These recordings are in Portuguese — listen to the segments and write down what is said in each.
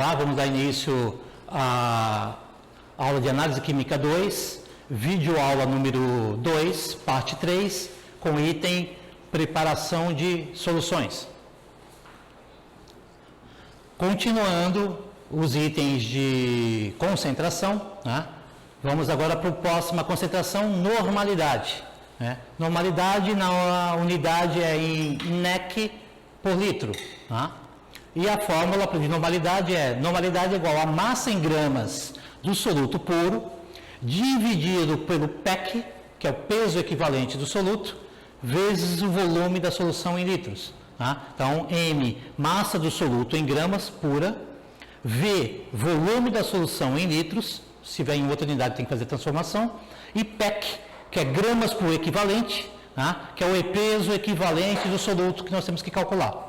Olá, vamos dar início à aula de Análise Química 2, vídeo aula número 2, parte 3, com o item Preparação de Soluções. Continuando os itens de concentração, né? Vamos agora para a próxima concentração, normalidade. Né? Normalidade na unidade é em NEC por litro. Tá? E a fórmula de normalidade é igual a massa em gramas do soluto puro, dividido pelo PEC, que é o peso equivalente do soluto, vezes o volume da solução em litros. Tá? Então, M, massa do soluto em gramas pura, V, volume da solução em litros, se vier em outra unidade tem que fazer transformação, e PEC, que é gramas por equivalente, tá? Que é o peso equivalente do soluto que nós temos que calcular.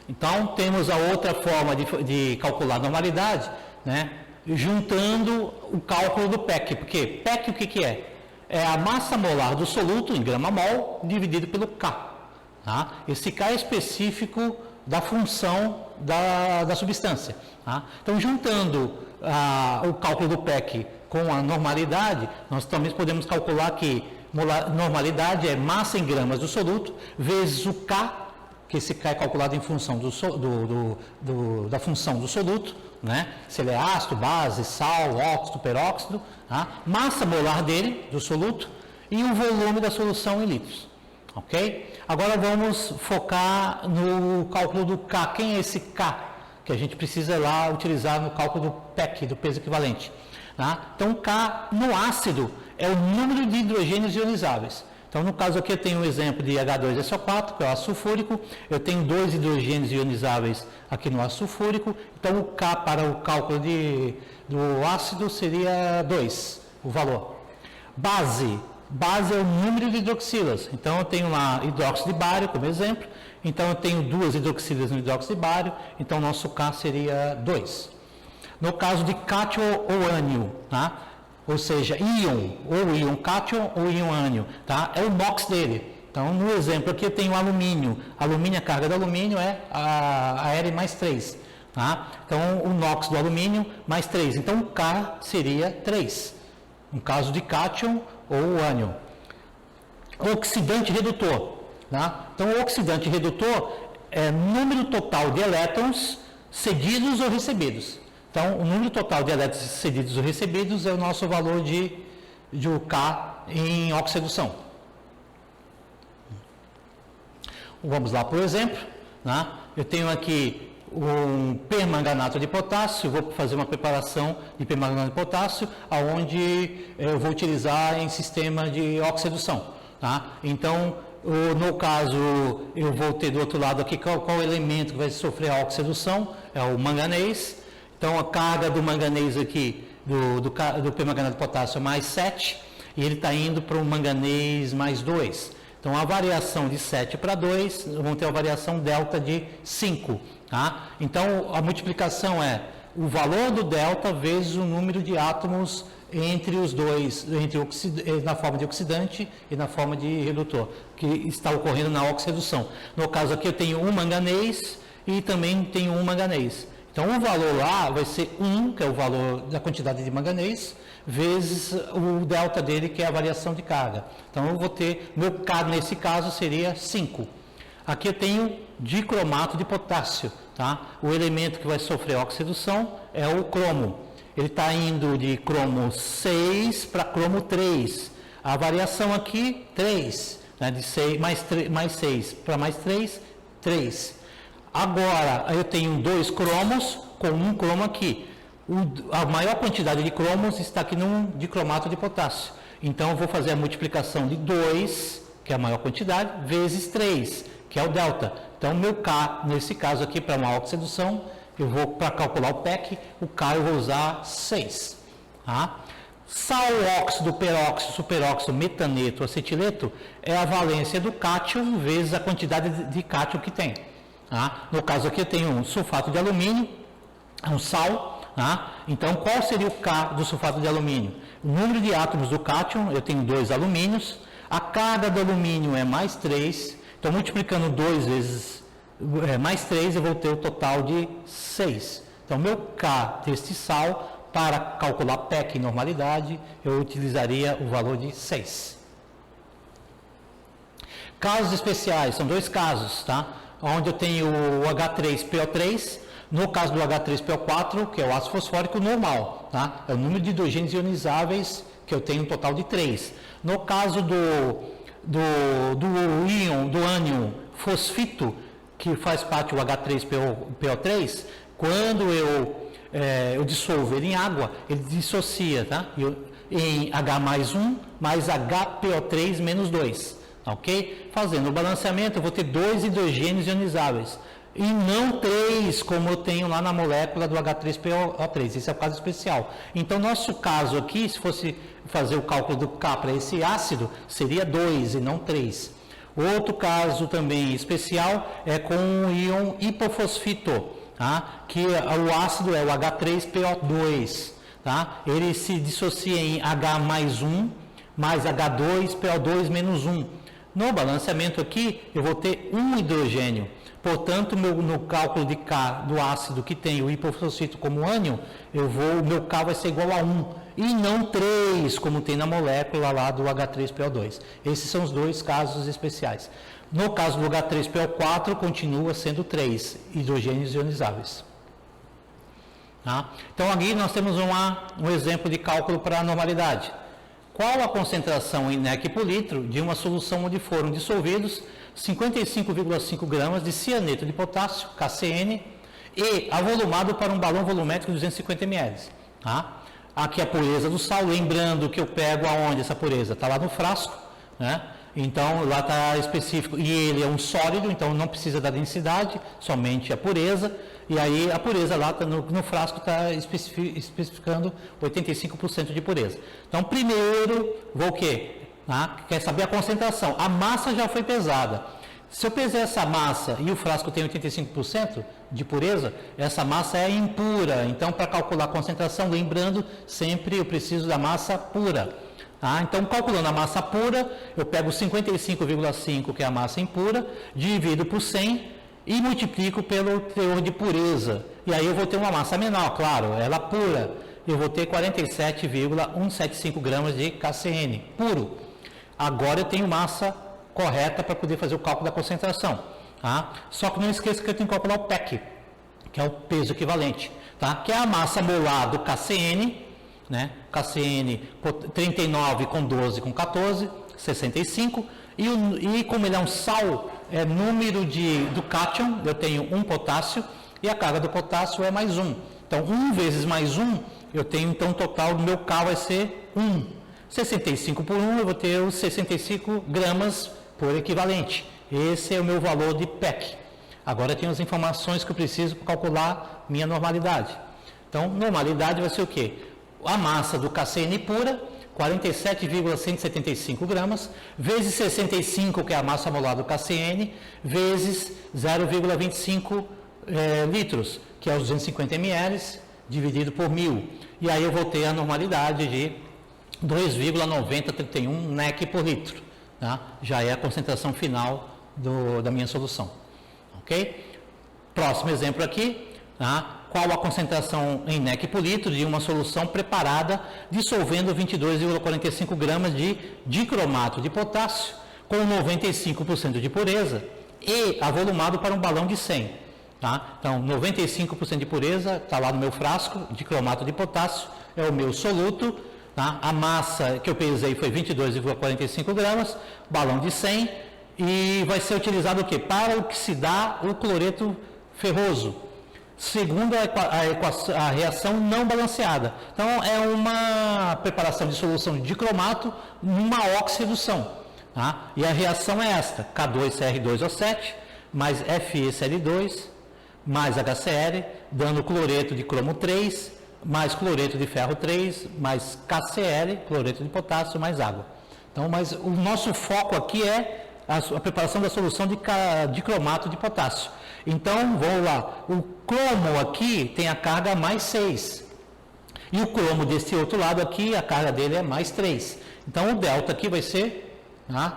Então, temos a outra forma de calcular a normalidade, né? Juntando o cálculo do PEC, porque PEC o que é? É a massa molar do soluto em grama mol dividido pelo K. Tá? Esse K é específico da função da substância. Tá? Então, juntando o cálculo do PEC com a normalidade, nós também podemos calcular que normalidade é massa em gramas do soluto, vezes o K, que esse K é calculado em função da função do soluto, né? Se ele é ácido, base, sal, óxido, peróxido, tá? Massa molar dele, do soluto, e o volume da solução em litros. Ok? Agora vamos focar no cálculo do K. Quem é esse K que a gente precisa lá utilizar no cálculo do PEC, do peso equivalente? Tá? Então, K no ácido é o número de hidrogênios ionizáveis. Então, no caso aqui eu tenho um exemplo de H2SO4, que é o ácido sulfúrico. Eu tenho 2 hidrogênios ionizáveis aqui no ácido sulfúrico. Então, o K para o cálculo do ácido seria 2, o valor. Base é o número de hidroxilas. Então, eu tenho lá hidróxido de bário como exemplo. Então, eu tenho 2 hidroxilas no hidróxido de bário. Então, nosso K seria 2. No caso de cátion ou ânion, tá? Ou seja, íon, ou íon cátion ou íon ânion, tá? É o NOx dele. Então, no exemplo aqui eu tenho alumínio. Alumínio, a carga do alumínio é a Ar mais 3. Tá? Então, o NOx do alumínio mais 3. Então, o K seria 3. No caso de cátion ou ânion. Oxidante redutor. Tá? Então, o oxidante redutor é número total de elétrons cedidos ou recebidos. Então, o número total de elétrons cedidos ou recebidos é o nosso valor de K em oxidação. Vamos lá, por exemplo. Né? Eu tenho aqui um permanganato de potássio, vou fazer uma preparação de permanganato de potássio, onde eu vou utilizar em sistema de oxidação. Tá? Então, no caso, eu vou ter do outro lado aqui qual elemento que vai sofrer a oxidação, é o manganês. Então, a carga do manganês aqui, do permanganato de potássio é mais 7, e ele está indo para o manganês mais 2. Então, a variação de 7 para 2, vamos ter a variação delta de 5. Tá? Então, a multiplicação é o valor do delta vezes o número de átomos entre os dois, na forma de oxidante e na forma de redutor, que está ocorrendo na oxidação. No caso aqui eu tenho um manganês e também tenho um manganês. Então, o valor lá vai ser 1, que é o valor da quantidade de manganês, vezes o delta dele, que é a variação de carga. Então, eu vou ter, meu K nesse caso seria 5. Aqui eu tenho dicromato de potássio. Tá? O elemento que vai sofrer oxidação é o cromo. Ele está indo de cromo 6 para cromo 3. A variação aqui, 3. Né? De 6, mais 6 para mais 3, 3. Agora, eu tenho 2 cromos com um cromo aqui. A maior quantidade de cromos está aqui no dicromato de potássio. Então, eu vou fazer a multiplicação de 2, que é a maior quantidade, vezes 3, que é o delta. Então, meu K, nesse caso aqui, para uma oxidação, eu vou, para calcular o PEC, o K eu vou usar 6. Tá? Sal, óxido, peróxido, superóxido, metaneto, acetileto, é a valência do cátion vezes a quantidade de cátion que tem. Tá? No caso aqui eu tenho um sulfato de alumínio, um sal. Tá? Então, qual seria o K do sulfato de alumínio? O número de átomos do cátion, eu tenho 2 alumínios. A carga do alumínio é mais 3. Então, multiplicando 2 vezes mais 3, eu vou ter o total de 6. Então, meu K deste sal, para calcular PEC e normalidade, eu utilizaria o valor de 6. Casos especiais, são 2 casos, tá? Onde eu tenho o H3PO3, no caso do H3PO4, que é o ácido fosfórico normal, tá? É o número de hidrogênios ionizáveis que eu tenho um total de 3. No caso do ânion fosfito, que faz parte do H3PO3, quando eu dissolvo ele em água, ele dissocia, tá? Em H mais 1 mais HPO3 menos 2, ok? Fazendo o balanceamento, eu vou ter 2 hidrogênios ionizáveis, e não 3, como eu tenho lá na molécula do H3PO3, esse é o caso especial. Então, nosso caso aqui, se fosse fazer o cálculo do K para esse ácido, seria 2 e não 3. Outro caso também especial é com o íon hipofosfito, tá? Que o ácido é o H3PO2, tá? Ele se dissocia em H mais 1 mais H2PO2 menos 1. No balanceamento aqui, eu vou ter um hidrogênio. Portanto, no cálculo de K do ácido que tem o hipofosfito como ânion, o meu K vai ser igual a 1, e não 3, como tem na molécula lá do H3PO2. Esses são os 2 casos especiais. No caso do H3PO4, continua sendo 3 hidrogênios ionizáveis. Tá? Então, aqui nós temos um exemplo de cálculo para a normalidade. Qual a concentração em NEC por litro de uma solução onde foram dissolvidos 55,5 gramas de cianeto de potássio, KCN, e avolumado para um balão volumétrico de 250 ml. Tá? Aqui a pureza do sal, lembrando que eu pego aonde essa pureza? Está lá no frasco, né? Então lá está específico, e ele é um sólido, então não precisa da densidade, somente a pureza, e aí a pureza lá no frasco está especificando 85% de pureza. Então primeiro, vou o quê? Quer saber a concentração. A massa já foi pesada. Se eu pesar essa massa e o frasco tem 85% de pureza, essa massa é impura. Então, para calcular a concentração, lembrando, sempre eu preciso da massa pura. Então, calculando a massa pura, eu pego 55,5, que é a massa impura, divido por 100 e multiplico pelo teor de pureza. E aí eu vou ter uma massa menor, claro, ela pura. Eu vou ter 47,175 gramas de KCN puro. Agora eu tenho massa correta para poder fazer o cálculo da concentração. Tá? Só que não esqueça que eu tenho que calcular o PEC, que é o peso equivalente, tá? Que é a massa molar do KCN, né? KCN 39 com 12 com 14, 65, e como ele é um sal, é número do cátion, eu tenho um potássio, e a carga do potássio é mais 1. Então, 1 vezes mais 1, eu tenho então o total do meu K vai ser 1. 65 por 1, eu vou ter os 65 gramas por equivalente. Esse é o meu valor de PEC. Agora eu tenho as informações que eu preciso para calcular minha normalidade. Então, normalidade vai ser o quê? A massa do KCN pura, 47,175 gramas, vezes 65, que é a massa molar do KCN, vezes 0,25 litros, que é os 250 ml, dividido por 1.000. E aí eu vou ter a normalidade de 2,9031 NEC por litro. Tá? Já é a concentração final da minha solução. Ok? Próximo exemplo aqui. Tá? Qual a concentração em NEC por litro de uma solução preparada dissolvendo 22,45 gramas de dicromato de potássio com 95% de pureza e avolumado para um balão de 100. Tá? Então, 95% de pureza está lá no meu frasco, dicromato de potássio, é o meu soluto. Tá? A massa que eu pesei foi 22,45 gramas, balão de 100, e vai ser utilizado o quê? Para oxidar o cloreto ferroso, segundo a reação não balanceada. Então, é uma preparação de solução de dicromato numa oxidação. Tá? E a reação é esta, K2CR2O7 mais FeCl2 mais HCl, dando cloreto de cromo 3, mais cloreto de ferro 3, mais KCl, cloreto de potássio, mais água. Então, mas o nosso foco aqui é a preparação da solução de cromato de potássio. Então, vamos lá, o cromo aqui tem a carga mais 6, e o cromo desse outro lado aqui, a carga dele é mais 3. Então, o delta aqui vai ser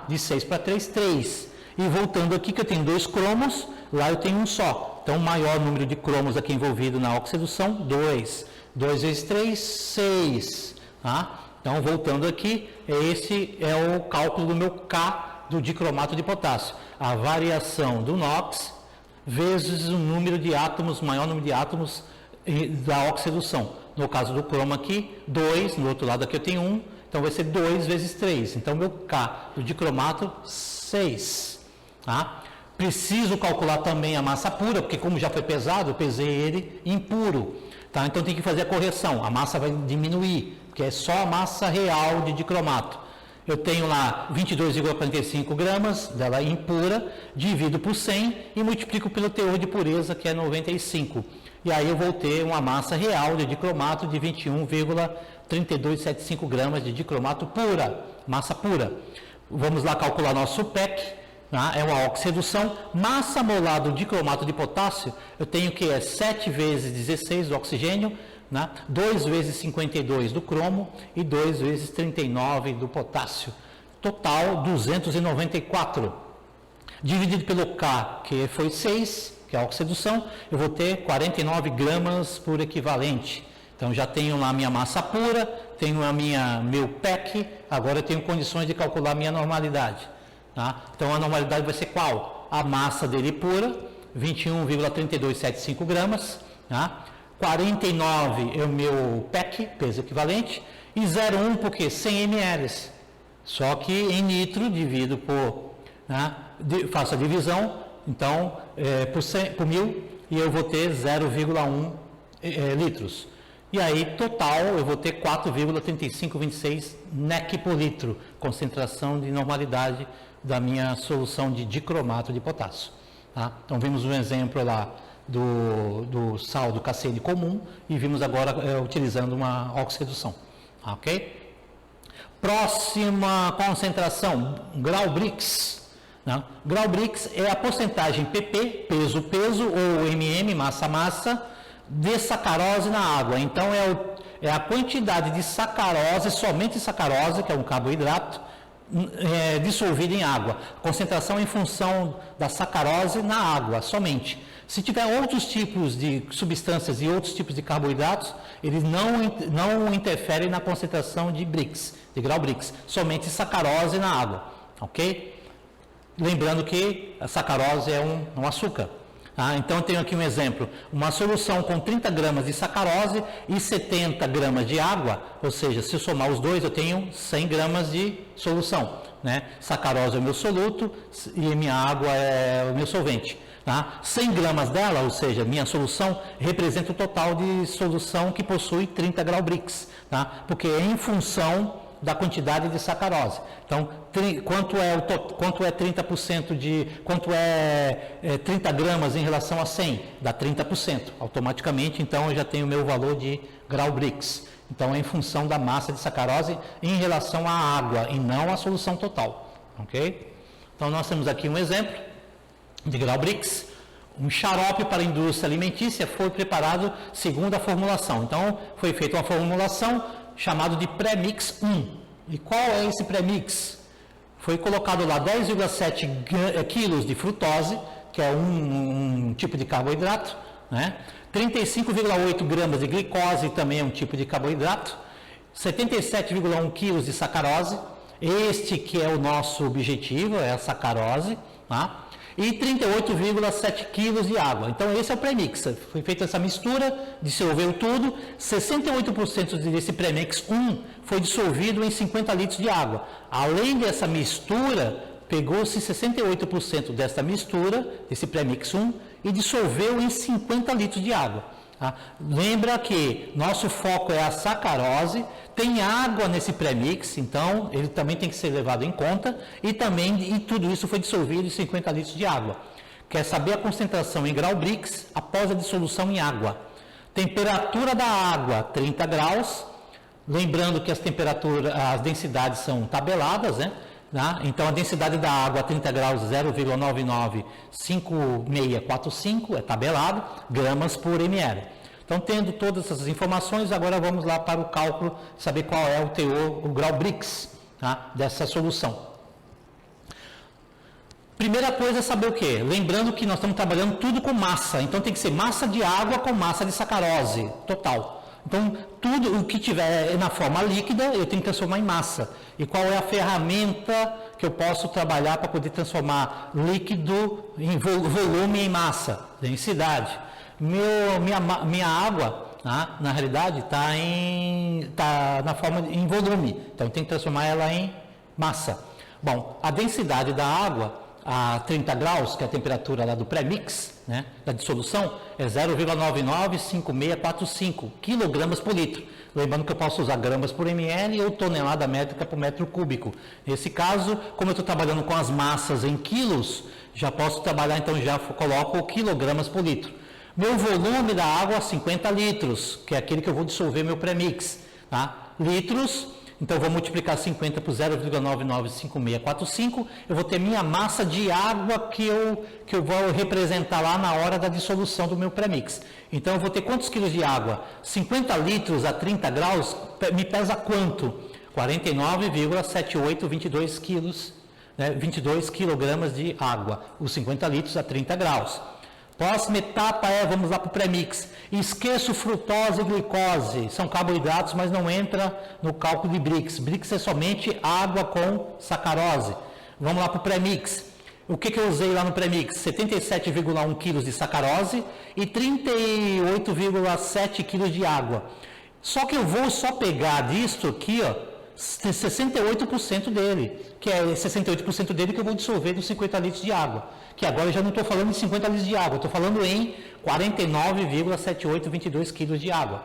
de 6 para 3, 3. E voltando aqui, que eu tenho 2 cromos, lá eu tenho um só. Então, o maior número de cromos aqui envolvido na oxidação, 2. 2 vezes 3, 6. Tá? Então, voltando aqui, esse é o cálculo do meu K do dicromato de potássio. A variação do NOx vezes o número de átomos, maior número de átomos da oxidação. No caso do cromo aqui, 2, no outro lado aqui eu tenho 1, então vai ser 2 vezes 3. Então, meu K do dicromato, 6. Tá? Preciso calcular também a massa pura, porque como já foi pesado, eu pesei ele impuro. Tá? Então, tem que fazer a correção. A massa vai diminuir, porque é só a massa real de dicromato. Eu tenho lá 22,45 gramas dela impura, divido por 100 e multiplico pelo teor de pureza, que é 95. E aí eu vou ter uma massa real de dicromato de 21,3275 gramas de dicromato pura, massa pura. Vamos lá calcular nosso PEC, tá? É uma oxidação. Massa molar do dicromato de potássio, eu tenho que é 7 vezes 16 do oxigênio, 2 vezes 52 do cromo e 2 vezes 39 do potássio. Total 294. Dividido pelo K, que foi 6, que é a oxidação, eu vou ter 49 gramas por equivalente. Então já tenho lá a minha massa pura, tenho meu PEC, agora eu tenho condições de calcular a minha normalidade. Tá? Então a normalidade vai ser qual? A massa dele pura, 21,3275 gramas, tá? 49 é o meu PEC, peso equivalente, e 0,1 porque 100 ml. Só que em litro, divido por, faço a divisão, então, por 1000, e eu vou ter 0,1 litros. E aí, total, eu vou ter 4,3526 NEC por litro, concentração de normalidade da minha solução de dicromato de potássio. Tá? Então, vimos um exemplo lá do sal do KCl comum e vimos agora utilizando uma oxidação. Ok? Próxima concentração, grau Brix. Grau Brix é a porcentagem PP, peso, ou MM, massa, de sacarose na água. Então, é a quantidade de sacarose, somente sacarose, que é um carboidrato, dissolvida em água. Concentração em função da sacarose na água, somente. Se tiver outros tipos de substâncias e outros tipos de carboidratos, eles não interferem na concentração de Brix, de grau Brix, somente sacarose na água, ok? Lembrando que a sacarose é um açúcar. Então, eu tenho aqui um exemplo, uma solução com 30 gramas de sacarose e 70 gramas de água, ou seja, se eu somar os dois, eu tenho 100 gramas de solução. Sacarose é o meu soluto e minha água é o meu solvente. 100 gramas dela, ou seja, minha solução, representa o total de solução que possui 30 graus Brix, porque é em função da quantidade de sacarose. Então, quanto é 30% quanto é 30 gramas em relação a 100? Dá 30%. Automaticamente, então, eu já tenho o meu valor de grau Brix. Então, é em função da massa de sacarose em relação à água e não à solução total. Ok? Então, nós temos aqui um exemplo de grau Brix. Um xarope para a indústria alimentícia foi preparado segundo a formulação. Então, foi feita uma formulação chamada de pré-mix 1. E qual é esse pré-mix? Foi colocado lá 10,7 quilos de frutose, que é um tipo de carboidrato, 35,8 gramas de glicose, também é um tipo de carboidrato, 77,1 quilos de sacarose, este que é o nosso objetivo, é a sacarose, e 38,7 quilos de água. Então, esse é o premix. Foi feita essa mistura, dissolveu tudo. 68% desse premix 1 foi dissolvido em 50 litros de água. Além dessa mistura, pegou-se 68% dessa mistura, desse premix 1, e dissolveu em 50 litros de água. Lembra que nosso foco é a sacarose, tem água nesse premix, então ele também tem que ser levado em conta, e tudo isso foi dissolvido em 50 litros de água. Quer saber a concentração em grau Brix após a dissolução em água? Temperatura da água, 30 graus, lembrando que as densidades são tabeladas, Então, a densidade da água a 30 graus, 0,95645, é tabelado, gramas por ml. Então, tendo todas essas informações, agora vamos lá para o cálculo, saber qual é o teor, o grau Brix, dessa solução. Primeira coisa é saber o quê? Lembrando que nós estamos trabalhando tudo com massa, então tem que ser massa de água com massa de sacarose, total. Então, tudo o que tiver na forma líquida, eu tenho que transformar em massa. E qual é a ferramenta que eu posso trabalhar para poder transformar líquido em volume em massa? Densidade. Minha água, na realidade, está na forma em volume, então eu tenho que transformar ela em massa. Bom, a densidade da água a 30 graus, que é a temperatura lá do pré-mix, né, da dissolução, é 0,995645 kg por litro. Lembrando que eu posso usar gramas por ml ou tonelada métrica por metro cúbico. Nesse caso, como eu estou trabalhando com as massas em quilos, já posso trabalhar, então já coloco quilogramas por litro. Meu volume da água é 50 litros, que é aquele que eu vou dissolver meu pré-mix. Tá? Litros. Então, eu vou multiplicar 50 por 0,995645, eu vou ter minha massa de água que eu vou representar lá na hora da dissolução do meu premix. Então, eu vou ter quantos quilos de água? 50 litros a 30 graus me pesa quanto? 49,7822 quilos, né? 22 quilogramas de água, os 50 litros a 30 graus. Próxima etapa vamos lá para o premix. Esqueço frutose e glicose, são carboidratos, mas não entra no cálculo de Brix. Brix é somente água com sacarose. Vamos lá para o premix. O que eu usei lá no premix? 77,1 kg de sacarose e 38,7 kg de água. Só que eu vou só pegar disto aqui, ó, 68% dele, que é 68% dele que eu vou dissolver nos 50 litros de água. Que agora eu já não estou falando em 50 litros de água, estou falando em 49,7822 kg de água.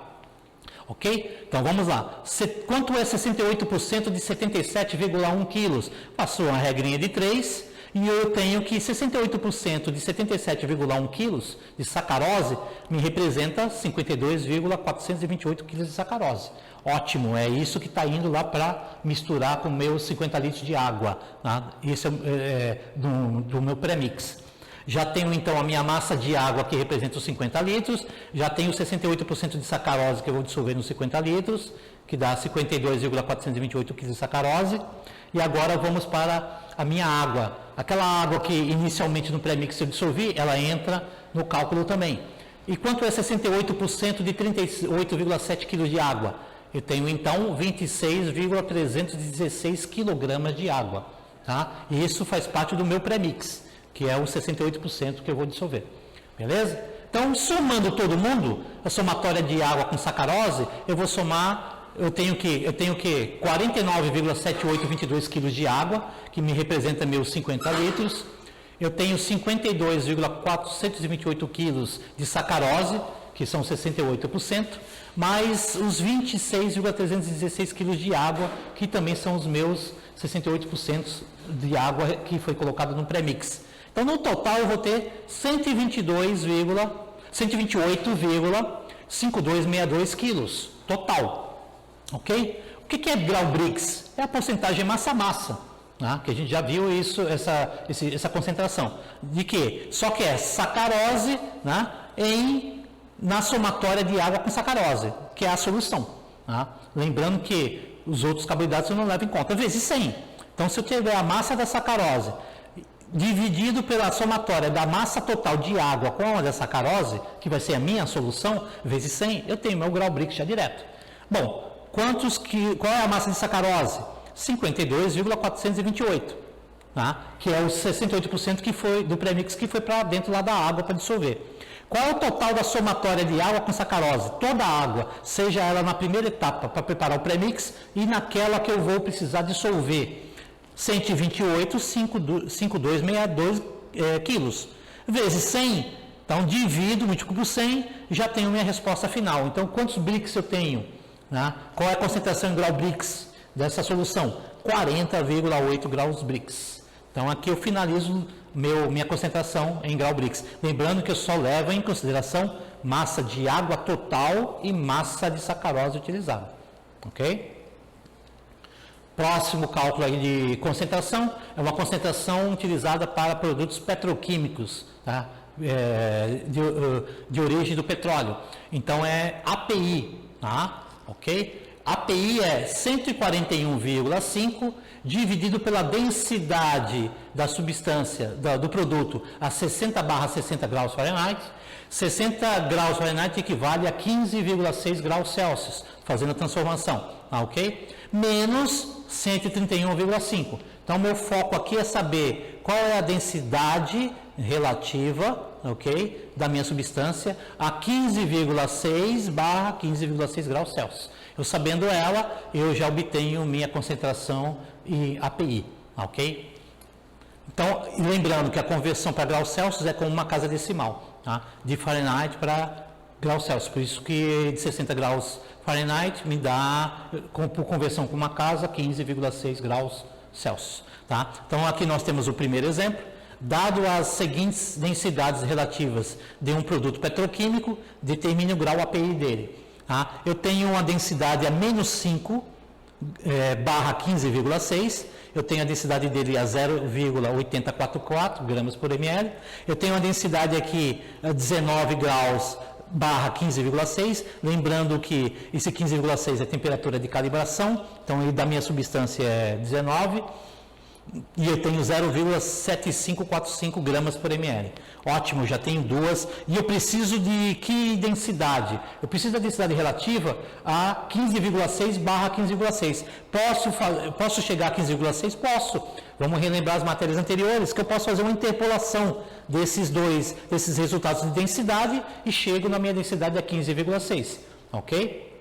Ok? Então vamos lá. Quanto é 68% de 77,1 kg? Passou uma regrinha de 3 e eu tenho que 68% de 77,1 kg de sacarose me representa 52,428 kg de sacarose. Ótimo, é isso que está indo lá para misturar com meus 50 litros de água. Tá? Esse é do meu premix. Já tenho então a minha massa de água que representa os 50 litros, já tenho 68% de sacarose que eu vou dissolver nos 50 litros, que dá 52,428 kg de sacarose. E agora vamos para a minha água. Aquela água que inicialmente no premix eu dissolvi, ela entra no cálculo também. E quanto é 68% de 38,7 kg de água? Eu tenho então 26,316 kg de água. Tá? E isso faz parte do meu premix, que é os 68% que eu vou dissolver. Beleza? Então, somando todo mundo, a somatória de água com sacarose, eu vou somar, eu tenho que 49,7822 kg de água, que me representa meus 50 litros. Eu tenho 52,428 kg de sacarose, que são 68%, mais os 26,316 kg de água, que também são os meus 68% de água que foi colocado no premix. Então, no total, eu vou ter 128,5262 quilos, total. Ok? O que é grau Brix? É a porcentagem massa-massa, né? Que a gente já viu isso, essa concentração. De quê? Só que é sacarose, né, na somatória de água com sacarose, que é a solução. Né? Lembrando que os outros carboidratos eu não levo em conta, vezes 100. Então, se eu tiver a massa da sacarose dividido pela somatória da massa total de água com a da sacarose, que vai ser a minha solução, vezes 100, eu tenho meu grau Brix já direto. Bom, qual é a massa de sacarose? 52,428, tá? Que é os 68% que foi do premix que foi para dentro lá da água para dissolver. Qual é o total da somatória de água com sacarose? Toda a água, seja ela na primeira etapa para preparar o premix e naquela que eu vou precisar dissolver. 128,5262 quilos, vezes 100, então divido, multiplico por 100, já tenho minha resposta final. Então, quantos Brix eu tenho? Né? Qual é a concentração em grau Brix dessa solução? 40,8 graus Brix. Então, aqui eu finalizo minha concentração em grau Brix. Lembrando que eu só levo em consideração massa de água total e massa de sacarose utilizada. Ok? Próximo cálculo aí de concentração é uma concentração utilizada para produtos petroquímicos, tá? De origem do petróleo. Então é API, tá? Ok? API é 141,5 dividido pela densidade da substância, do produto, a 60/60 graus Fahrenheit. 60 graus Fahrenheit equivale a 15,6 graus Celsius, fazendo a transformação, ok? Menos 131,5. Então, meu foco aqui é saber qual é a densidade relativa, ok, da minha substância a 15,6/15,6 graus Celsius. Eu sabendo ela, eu já obtenho minha concentração e API, ok? Então, lembrando que a conversão para graus Celsius é como uma casa decimal, tá? De Fahrenheit para graus Celsius. Por isso que de 60 graus Fahrenheit me dá, por conversão com uma casa, 15,6 graus Celsius, tá? Então, aqui nós temos o primeiro exemplo. Dado as seguintes densidades relativas de um produto petroquímico, determine o grau API dele. Tá? Eu tenho uma densidade a menos 5 barra 15,6, eu tenho a densidade dele a 0,8044 gramas por ml, eu tenho a densidade aqui a 19 graus barra 15,6, lembrando que esse 15,6 é a temperatura de calibração, então ele da minha substância é 19, e eu tenho 0,7545 gramas por ml. Ótimo, já tenho duas. E eu preciso de que densidade? Eu preciso da densidade relativa a 15,6/15,6. Posso chegar a 15,6? Posso. Vamos relembrar as matérias anteriores, que eu posso fazer uma interpolação desses resultados de densidade e chego na minha densidade a 15,6. Ok?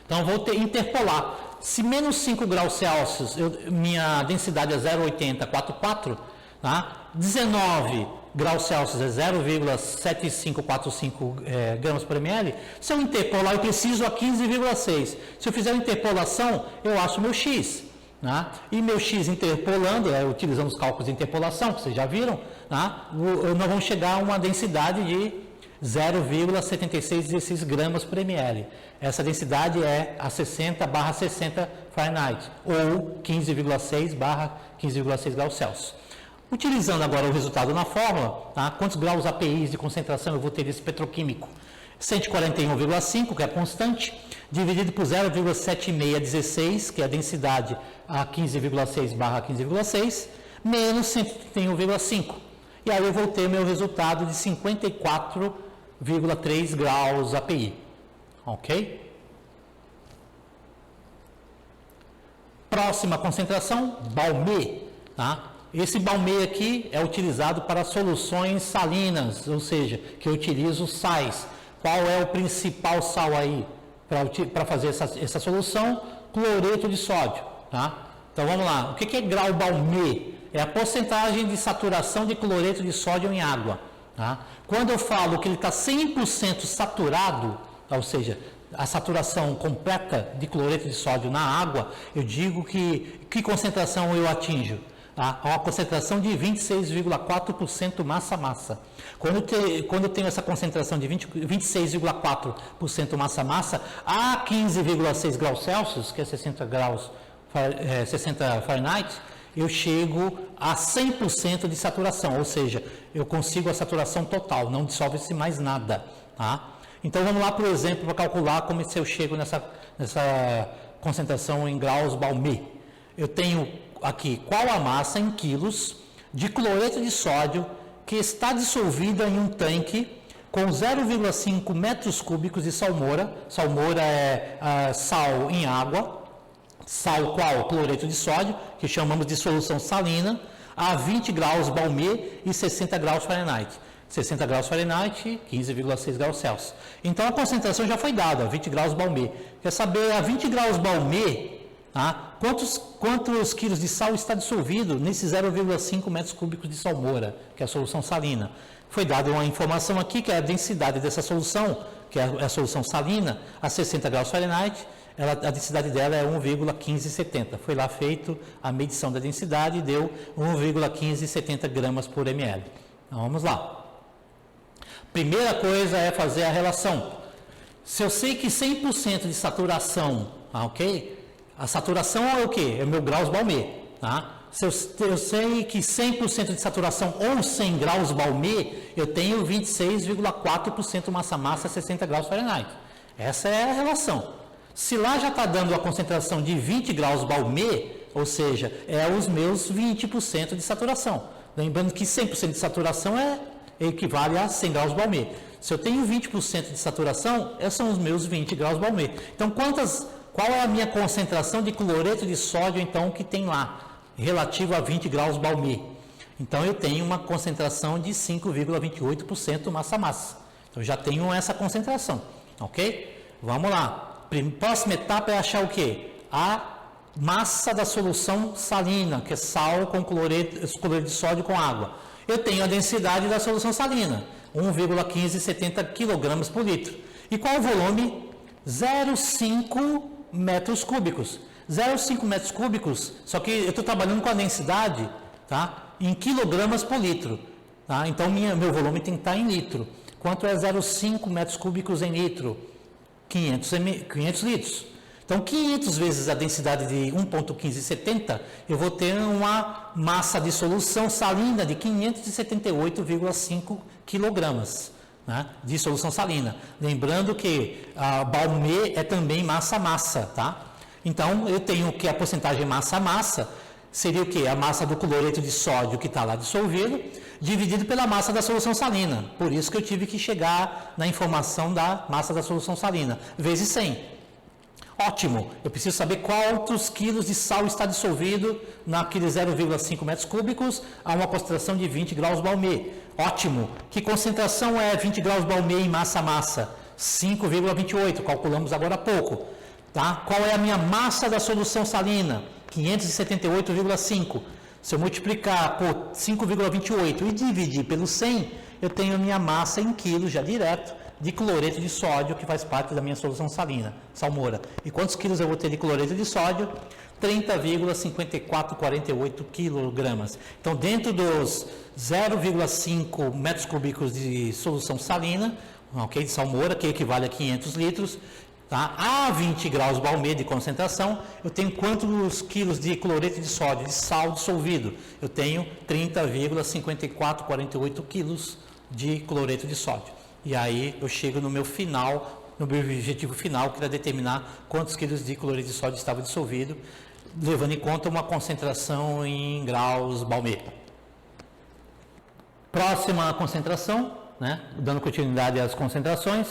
Então, eu vou interpolar. Se menos 5 graus Celsius, minha densidade é 0,8044, tá? 19 graus Celsius é 0,7545 gramas por ml. Se eu interpolar, eu preciso a 15,6. Se eu fizer a interpolação, eu acho meu X. Né? E meu X interpolando, utilizando os cálculos de interpolação, que vocês já viram, né? Nós vamos chegar a uma densidade de 0,7616 gramas por ml. Essa densidade é a 60/60 Fahrenheit, ou 15,6/15,6 graus Celsius. Utilizando agora o resultado na fórmula, tá? Quantos graus API de concentração eu vou ter desse petroquímico? 141,5, que é constante, dividido por 0,7616, que é a densidade a 15,6/15,6, menos 131,5. E aí eu vou ter meu resultado de 54,3 graus API. Ok? Próxima concentração, Balmer. Tá? Esse Balmer aqui é utilizado para soluções salinas, ou seja, que eu utilizo sais. Qual é o principal sal aí para fazer essa solução? Cloreto de sódio. Tá? Então vamos lá. O que é grau Balmer? É a porcentagem de saturação de cloreto de sódio em água. Tá? Quando eu falo que ele está 100% saturado, ou seja, a saturação completa de cloreto de sódio na água, eu digo que concentração eu atinjo? Tá? Uma concentração de 26,4% massa-massa. Quando eu tenho essa concentração de 26,4% massa-massa a 15,6 graus Celsius, que é 60 Fahrenheit, eu chego a 100% de saturação, ou seja, eu consigo a saturação total, não dissolve-se mais nada. Tá? Então vamos lá, por exemplo, para calcular como se eu chego nessa concentração em graus Balmer. Eu tenho aqui qual a massa em quilos de cloreto de sódio que está dissolvida em um tanque com 0,5 metros cúbicos de salmoura. Salmoura é sal em água. Sal qual? Cloreto de sódio, que chamamos de solução salina, a 20 graus Balmer e 60 graus Fahrenheit. 60 graus Fahrenheit, 15,6 graus Celsius. Então a concentração já foi dada, 20 graus Balmer. Quer saber a 20 graus Balmer, tá? Quantos quilos de sal está dissolvido nesse 0,5 metros cúbicos de salmoura, que é a solução salina? Foi dada uma informação aqui, que é a densidade dessa solução, que é a solução salina, a 60 graus Fahrenheit. A densidade dela é 1,1570. Foi lá feito a medição da densidade e deu 1,1570 gramas por ml. Então, vamos lá. Primeira coisa é fazer a relação. Se eu sei que 100% de saturação, ok? A saturação é o quê? É o meu graus Balmer. Tá? Se eu sei que 100% de saturação ou 100 graus Balmer, eu tenho 26,4% massa-massa a 60 graus Fahrenheit. Essa é a relação. Se lá já está dando a concentração de 20 graus Balmê, ou seja, é os meus 20% de saturação. Lembrando que 100% de saturação equivale a 100 graus Balmê. Se eu tenho 20% de saturação, são os meus 20 graus Balmê. Então, qual é a minha concentração de cloreto de sódio, então, que tem lá, relativo a 20 graus Balmê? Então, eu tenho uma concentração de 5,28% massa-massa. Então, eu já tenho essa concentração, ok? Vamos lá. Próxima etapa é achar o quê? A massa da solução salina, que é sal com cloreto de sódio com água. Eu tenho a densidade da solução salina, 1,1570 kg por litro. E qual o volume? 0,5 metros cúbicos. 0,5 metros cúbicos, só que eu estou trabalhando com a densidade, tá, em quilogramas por litro. Tá? Então, meu volume tem que estar em litro. Quanto é 0,5 metros cúbicos em litro? 500 litros. Então, 500 vezes a densidade de 1,1570, eu vou ter uma massa de solução salina de 578,5 quilogramas, né, de solução salina. Lembrando que a Balmê é também massa-massa, tá? Então, eu tenho que a porcentagem massa-massa seria o quê? A massa do cloreto de sódio que está lá dissolvido, dividido pela massa da solução salina. Por isso que eu tive que chegar na informação da massa da solução salina, vezes 100. Ótimo, eu preciso saber quantos quilos de sal está dissolvido naquele 0,5 metros cúbicos a uma concentração de 20 graus Balmê. Ótimo, que concentração é 20 graus Balmê em massa-massa? 5,28, calculamos agora há pouco. Tá? Qual é a minha massa da solução salina? 578,5. Se eu multiplicar por 5,28 e dividir pelo 100, eu tenho a minha massa em quilos já direto de cloreto de sódio, que faz parte da minha solução salina, salmoura. E quantos quilos eu vou ter de cloreto de sódio? 30,5448 quilogramas. Então, dentro dos 0,5 metros cúbicos de solução salina, ok, de salmoura, que equivale a 500 litros, tá? A 20 graus Balmê de concentração, eu tenho quantos quilos de cloreto de sódio, de sal dissolvido? Eu tenho 30,5448 quilos de cloreto de sódio. E aí eu chego no meu final, no meu objetivo final, que era determinar quantos quilos de cloreto de sódio estava dissolvido, levando em conta uma concentração em graus Balmê. Próxima concentração, né, dando continuidade às concentrações,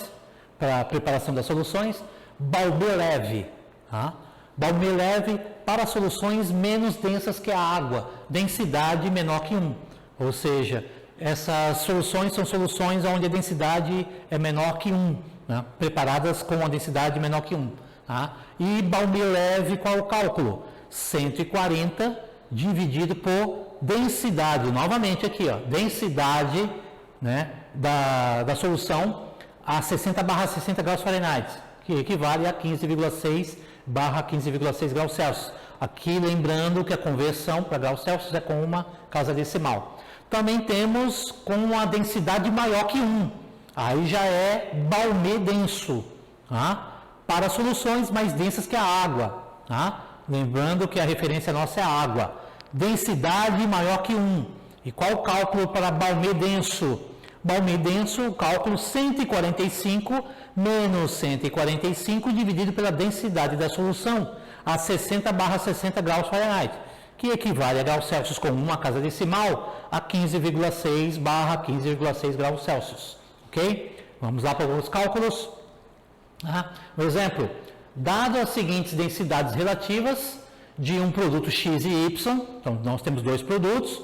para a preparação das soluções, Balmê leve. Tá? Balmê leve para soluções menos densas que a água, densidade menor que 1. Ou seja, essas soluções são soluções onde a densidade é menor que 1, né? Preparadas com a densidade menor que 1. Tá? E Balmê leve, qual é o cálculo? 140 dividido por densidade, novamente aqui, ó, densidade, né, da solução a 60/60 graus Fahrenheit, que equivale a 15,6/15,6 graus Celsius. Aqui lembrando que a conversão para graus Celsius é com uma casa decimal. Também temos com a densidade maior que 1. Aí já é Balmê denso, tá? Para soluções mais densas que a água. Tá? Lembrando que a referência nossa é a água. Densidade maior que 1. E qual o cálculo para Balmê denso? Balmê denso, o cálculo 145 menos 145 dividido pela densidade da solução a 60/60 graus Fahrenheit, que equivale a graus Celsius com uma casa decimal a 15,6/15,6 graus Celsius. Ok? Vamos lá para os cálculos. Por exemplo, dado as seguintes densidades relativas de um produto X e Y, então nós temos dois produtos,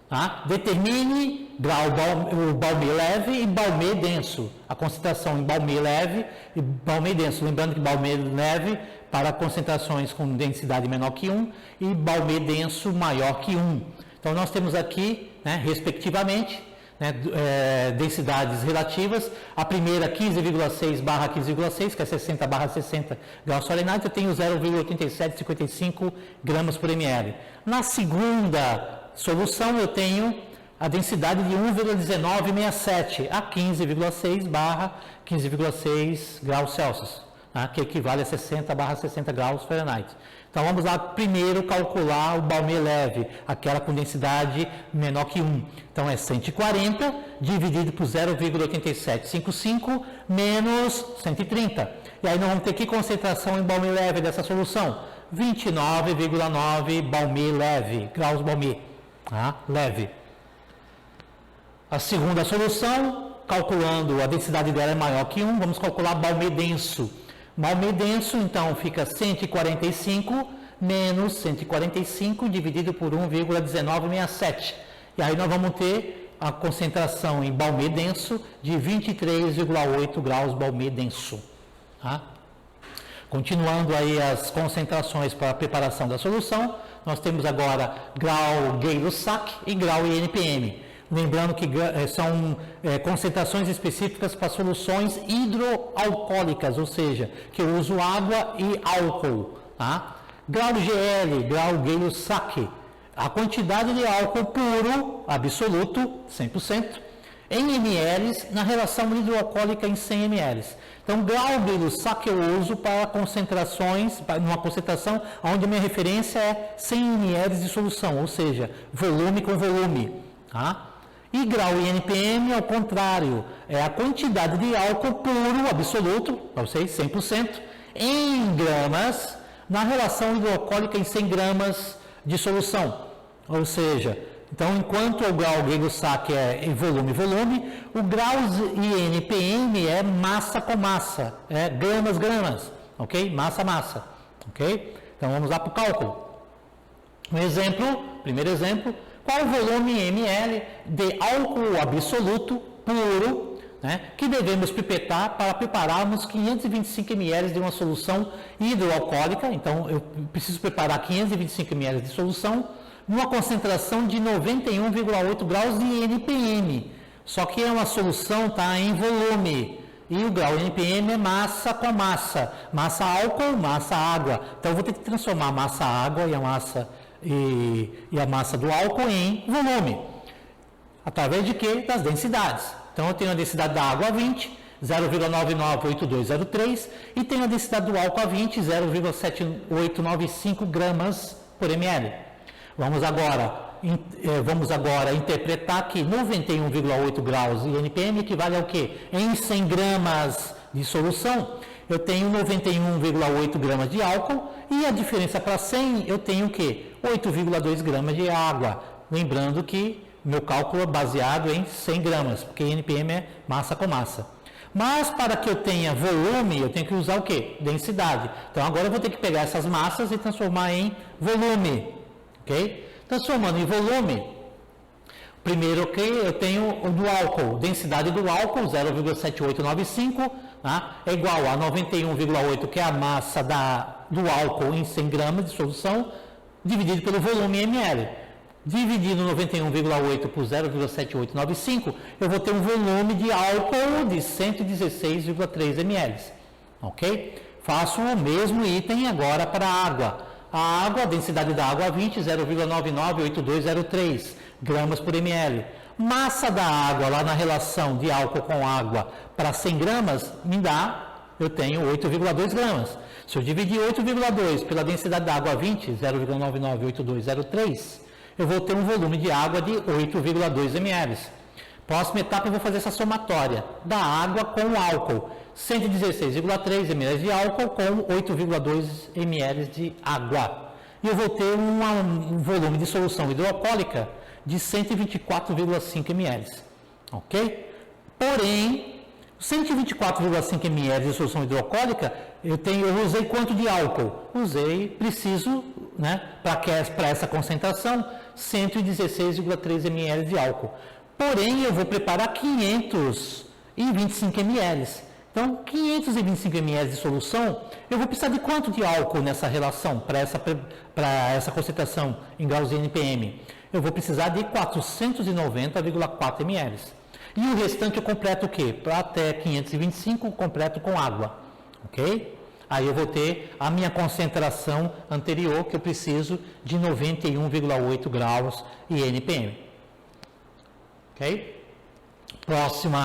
tá? Determine o Balmê leve e Balmê denso. A concentração em Balmê leve e Balmê denso. Lembrando que Balmê leve para concentrações com densidade menor que 1 e Balmê denso maior que 1. Então, nós temos aqui, né, respectivamente, né, densidades relativas. A primeira 15,6/15,6, que é 60/60 graus Fahrenheit, eu tenho 0,8755 gramas por ml. Na segunda solução, eu tenho a densidade de 1,1967 a 15,6/15,6 graus Celsius, tá? Que equivale a 60/60 graus Fahrenheit. Então, vamos lá primeiro calcular o Balmê leve, aquela com densidade menor que 1. Então, é 140 dividido por 0,8755 menos 130. E aí nós vamos ter que concentração em Balmer leve dessa solução? 29,9 Balmer leve, graus Balmer, tá? Leve. A segunda solução, calculando a densidade dela é maior que 1, vamos calcular Balmer denso. Balmer denso, então, fica 145 menos 145 dividido por 1,1967. E aí nós vamos ter a concentração em Balmer denso de 23,8 graus Balmer denso. Tá? Continuando aí as concentrações para a preparação da solução, nós temos agora grau Gay-Lussac e grau INPM. Lembrando que são concentrações específicas para soluções hidroalcoólicas, ou seja, que eu uso água e álcool. Tá? Grau GL, grau Gay-Lussac, a quantidade de álcool puro, absoluto, 100%, em ml, na relação hidroalcoólica em 100 ml. Então, grau Gay-Lussac eu uso para concentrações, numa concentração onde a minha referência é 100 ml de solução, ou seja, volume com volume. Tá? E grau INPM, ao contrário, é a quantidade de álcool puro, absoluto, para vocês, 100%, em gramas, na relação hidroalcoólica em 100 gramas de solução. Ou seja, então, enquanto o grau Gay-Lussac é em volume, o grau INPM é massa com massa, é gramas, ok? Massa, ok? Então, vamos lá para o cálculo. Um exemplo, primeiro exemplo, qual o volume em ml de álcool absoluto puro, né, que devemos pipetar para prepararmos 525 ml de uma solução hidroalcoólica. Então, eu preciso preparar 525 ml de solução numa concentração de 91,8 graus de NPM. Só que é uma solução, tá, em volume. E o grau NPM é massa com massa. Massa álcool, massa água. Então, eu vou ter que transformar a massa água e a massa do álcool em volume. Através de quê? Das densidades. Então, eu tenho a densidade da água a 20, 0,998203, e tenho a densidade do álcool a 20, 0,7895 gramas por ml. Vamos agora interpretar que 91,8 graus INPM equivale ao quê? Em 100 gramas de solução, eu tenho 91,8 gramas de álcool e a diferença para 100 eu tenho o quê? 8,2 gramas de água. Lembrando que meu cálculo é baseado em 100 gramas, porque NPM é massa com massa. Mas para que eu tenha volume, eu tenho que usar o quê? Densidade. Então agora eu vou ter que pegar essas massas e transformar em volume. Ok? Transformando em volume, primeiro eu tenho o do álcool, densidade do álcool, 0,7895, tá? É igual a 91,8, que é a massa do álcool em 100 gramas de solução, dividido pelo volume em ml. Dividindo 91,8 por 0,7895, eu vou ter um volume de álcool de 116,3 ml. Ok? Faço o mesmo item agora para a água. A água, a densidade da água a 20, 0,998203 gramas por ml. Massa da água lá na relação de álcool com água para 100 gramas, eu tenho 8,2 gramas. Se eu dividir 8,2 pela densidade da água a 20, 0,998203, eu vou ter um volume de água de 8,2 ml. Próxima etapa eu vou fazer essa somatória da água com o álcool. 116,3 ml de álcool com 8,2 ml de água. E eu vou ter um volume de solução hidroalcoólica de 124,5 ml. Ok? Porém, 124,5 ml de solução hidroalcoólica, eu usei quanto de álcool? Preciso, né, para essa concentração, 116,3 ml de álcool. Porém, eu vou preparar 525 ml. Então, 525 ml de solução, eu vou precisar de quanto de álcool nessa relação, para essa concentração em graus de NPM? Eu vou precisar de 490,4 ml. E o restante eu completo o quê? Para até 525, eu completo com água. Ok? Aí eu vou ter a minha concentração anterior, que eu preciso de 91,8 graus e NPM. Ok? Próximo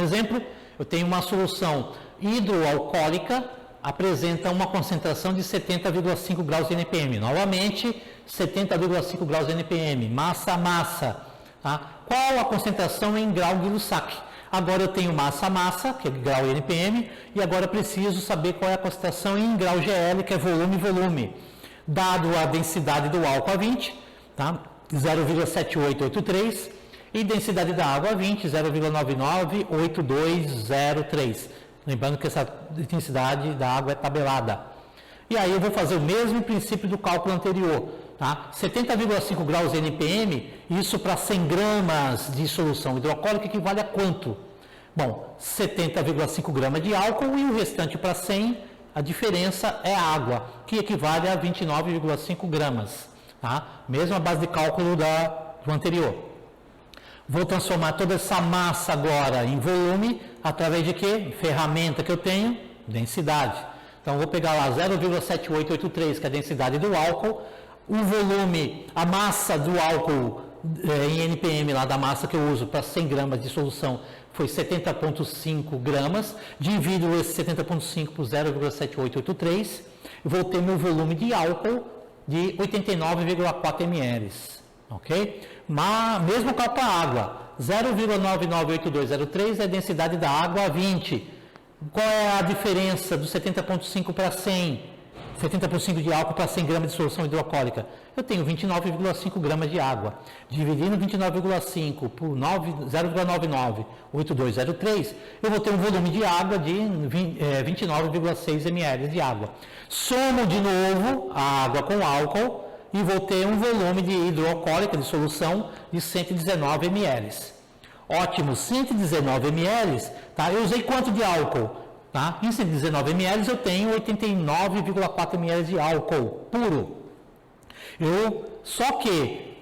exemplo. Eu tenho uma solução hidroalcoólica, apresenta uma concentração de 70,5 graus de NPM. Novamente, 70,5 graus de NPM, massa a massa. Tá? Qual a concentração em grau Gay-Lussac? Agora eu tenho massa-massa, que é grau NPM, e agora eu preciso saber qual é a concentração em grau GL, que é volume-volume. Dado a densidade do álcool a 20, tá? 0,7883, e densidade da água a 20, 0,998203. Lembrando que essa densidade da água é tabelada. E aí eu vou fazer o mesmo princípio do cálculo anterior. Tá? 70,5 graus NPM, isso para 100 gramas de solução hidrocólica equivale a quanto? Bom, 70,5 gramas de álcool e o restante para 100, a diferença é água, que equivale a 29,5 gramas. Tá? Mesma base de cálculo do anterior. Vou transformar toda essa massa agora em volume, através de quê? Ferramenta que eu tenho, densidade. Então, vou pegar lá 0,7883, que é a densidade do álcool, o volume, a massa do álcool em NPM, lá da massa que eu uso para 100 gramas de solução, foi 70,5 gramas, divido esse 70,5 por 0,7883, vou ter meu volume de álcool de 89,4 ml, ok? Mas, mesmo cálculo para a água, 0,998203 é a densidade da água a 20. Qual é a diferença do 70,5 para 100? 70% de álcool para 100 gramas de solução hidrocólica. Eu tenho 29,5 gramas de água. Dividindo 29,5 por 0,998203, eu vou ter um volume de água de 29,6 ml de água. Somo de novo a água com álcool e vou ter um volume de hidrocólica de solução de 119 ml. Ótimo, 119 ml, tá? Eu usei quanto de álcool? Tá? Em 119 ml eu tenho 89,4 ml de álcool puro. Só que,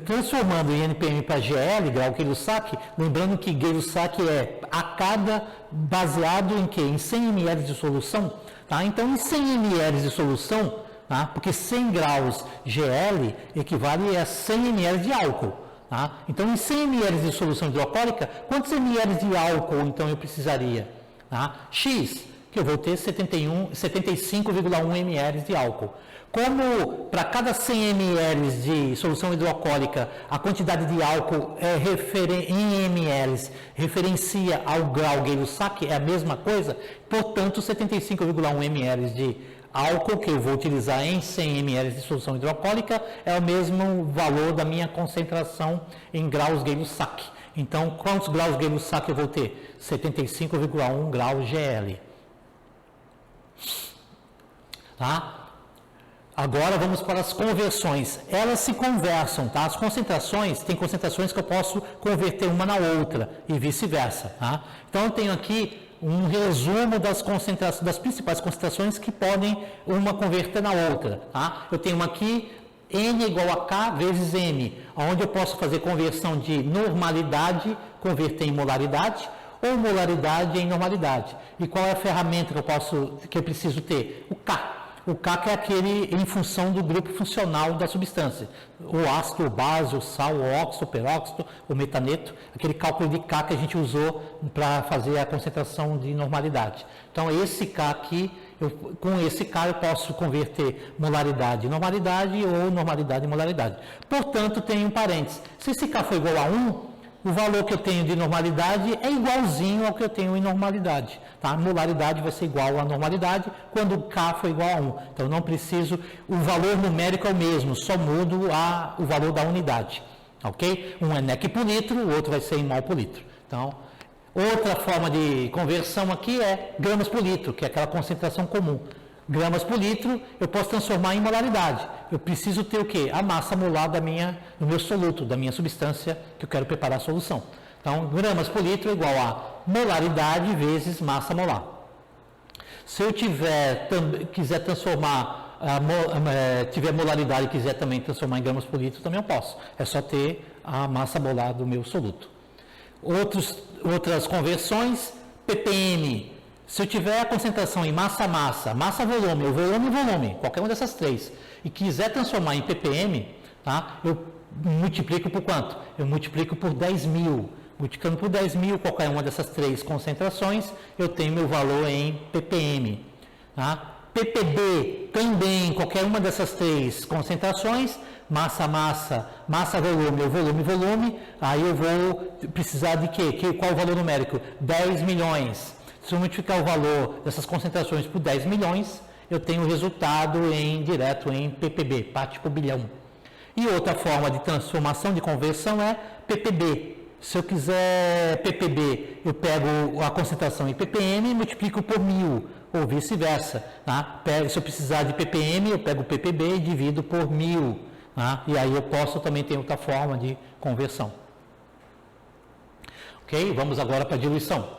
transformando em NPM para GL, grau Gay-Lussac, lembrando que Gay-Lussac é a cada baseado em quê? Em 100 ml de solução. Tá? Então, em 100 ml de solução, tá? Porque 100 graus GL equivale a 100 ml de álcool. Tá? Então, em 100 ml de solução hidrocólica, quantos ml de álcool então eu precisaria? Tá? X, que eu vou ter 75,1 ml de álcool. Como para cada 100 ml de solução hidrocólica, a quantidade de álcool em ml referencia ao grau Gay-Lussac, é a mesma coisa, portanto, 75,1 ml de álcool que eu vou utilizar em 100 ml de solução hidrocólica é o mesmo valor da minha concentração em graus Gay-Lussac. Então, quantos graus Gay-Lussac eu vou ter? 75,1 graus GL. Tá? Agora vamos para as conversões. Elas se conversam, tá? As concentrações, tem concentrações que eu posso converter uma na outra e vice-versa, tá? Então, eu tenho aqui um resumo das principais concentrações que podem uma converter na outra, tá? Eu tenho aqui N igual a K vezes M, onde eu posso fazer conversão de normalidade, converter em molaridade, ou molaridade em normalidade. E qual é a ferramenta que eu preciso ter? O K. O K que é aquele em função do grupo funcional da substância. O ácido, o base, o sal, o óxido, o peróxido, o metaneto, aquele cálculo de K que a gente usou para fazer a concentração de normalidade. Então, esse K aqui, com esse K eu posso converter molaridade em normalidade ou normalidade em molaridade. Portanto, tem um parênteses. Se esse K for igual a 1, o valor que eu tenho de normalidade é igualzinho ao que eu tenho em normalidade. Tá? A molaridade vai ser igual à normalidade quando o K for igual a 1. Então, não preciso, o valor numérico é o mesmo, só mudo o valor da unidade. Ok? Um é NEC por litro, o outro vai ser em mol por litro. Então, outra forma de conversão aqui é gramas por litro, que é aquela concentração comum. Gramas por litro, eu posso transformar em molaridade. Eu preciso ter o quê? A massa molar do meu soluto, da minha substância que eu quero preparar a solução. Então, gramas por litro é igual a molaridade vezes massa molar. Se eu quiser transformar, tiver molaridade e quiser também transformar em gramas por litro, também eu posso. É só ter a massa molar do meu soluto. Outras conversões, ppm. Se eu tiver a concentração em massa-massa, massa-volume, ou volume-volume, qualquer uma dessas três, e quiser transformar em ppm, tá? Eu multiplico por quanto? Eu multiplico por 10.000. Multiplicando por 10.000, qualquer uma dessas três concentrações, eu tenho meu valor em ppm. Tá? ppb também, qualquer uma dessas três concentrações, massa, volume ou volume, volume, aí eu vou precisar de quê? Qual o valor numérico? 10 milhões. Se eu multiplicar o valor dessas concentrações por 10 milhões, eu tenho o resultado direto em ppb, parte por bilhão. E outra forma de transformação, de conversão é ppb. Se eu quiser ppb, eu pego a concentração em ppm e multiplico por 1000, ou vice-versa. Tá? Se eu precisar de ppm, eu pego o ppb e divido por 1000. Tá? E aí eu posso também ter outra forma de conversão. Ok? Vamos agora para a diluição.